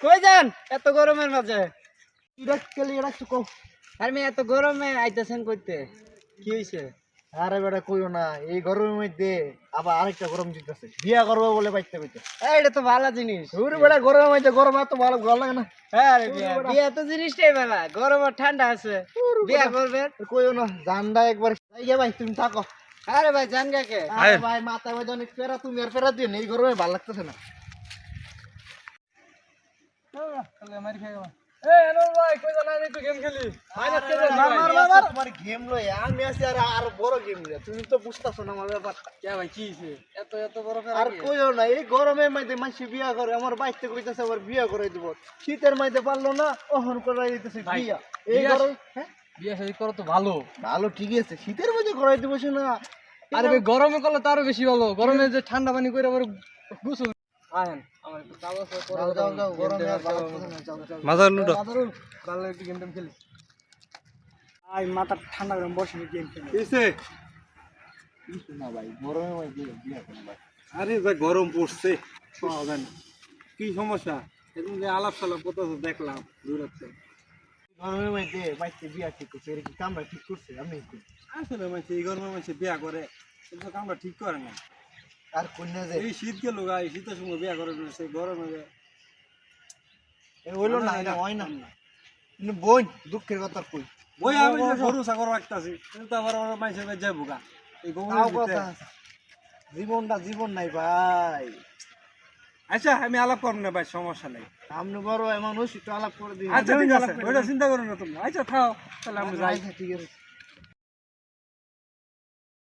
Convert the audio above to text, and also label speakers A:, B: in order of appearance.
A: কই যান এত গরমের মাঝে?
B: এটা একটু কম।
A: আর মেয়ে এত গরমে আইতেছেন কইতে, কি হইছে?
B: আরে বেটা কইও না, এই গরমের মধ্যে আবার আরেকটা গরম দিতেছে, বিয়া করবো বলে বাইতে বাইতে।
A: এটা তো ভালো জিনিস।
B: ওরে বেটা গরমের মধ্যে গরম এত ভালো ভালো লাগে না।
A: হ্যাঁ রে, বিয়া তো জিনিসটাই ভালো, গরম আর ঠান্ডা আছে। বিয়া করবেন?
B: কইও না, জানডা একবার যাই গে ভাই, তুমি থাকো।
A: আরে ভাই জান কাকে?
B: আরে ভাই মাথা মধ্যে অনেক ফেরা, তুমি আর ফেরা দিও না, এই গরমে ভালো লাগতেছে না। তোমার গেম লই আমি আছি, আর বড় গেম লই, তুমি তো বুঝতাছো না আমার ব্যাপারটা।
A: এত এত বড়
B: আর কইও না, এই গরমের মধ্যে মাসি বিয়া করে, আমার বাইতে কইতাছে আবার বিয়া করে দিব। শীতের মধ্যে পারলো না, ওহন করাই দিতেছে বিয়া। এই গরম হ্যাঁ
A: বিয়া শাদী করো তো ভালো।
B: ভালো ঠিকই আছে, শীতের মধ্যে করাই দিব শোনা।
A: আরে ভাই গরমে করলে তো আরো বেশি ভালো, গরমে যে ঠান্ডা পানি করে আবার গোসল। আহেন আমার একটু কাগজ
B: যাও যাও যাও, গরমে আর ভালো লাগতেছে না, যাও যাও।
A: মাজার লুডো
B: ভালো একটু গেম টেম খেলি।
A: আই মাথা ঠান্ডা গরম বসে গেম খেলি।
C: কিসে?
B: না ভাই গরমের মধ্যে বিয়া করে ভাই।
C: আরে ভাই গরম পড়ছে, পাওয়া যায় না। কি সমস্যা? এরকম যে আলাপ সালাপ করতেছে দেখলাম দূরাচ্ছে।
B: গরমের মধ্যে বাইতে বিয়া ঠিক করছে, এর কি কামরা ঠিক করছে আমি কই।
C: আসলে মানুষ এই গরমের মানুষ বিয়া করে, কিন্তু কামটা ঠিক করে না।
B: আর কন্যা যে
C: এই শীত গেল গা, এই শীতের সময় বিয়া করে না, সেই গরমে
B: এ হইলো না, এটা হয় না। কিন্তু বোন দুঃখের কথা কই,
C: বই আমি যে গরু সাগর রাখতেছি, কিন্তু আবার আমার মানুষের বাড়ি যাবো গা এই
B: তাও
C: গরমের
B: কথা
C: ভিতরে।
B: আছে। জীবনটা জীবন নাই ভাই।
C: আচ্ছা আমি আলাপ করবো না ভাই, সমস্যা নেই।
B: আপনি বড় মানুষ, একটু আলাপ করে দিন।
C: আচ্ছা ঠিক আছে, ওইটা চিন্তা করো না তোমরা। আচ্ছা থাও, তাহলে আমরা যাই।
B: আচ্ছা ঠিক আছে।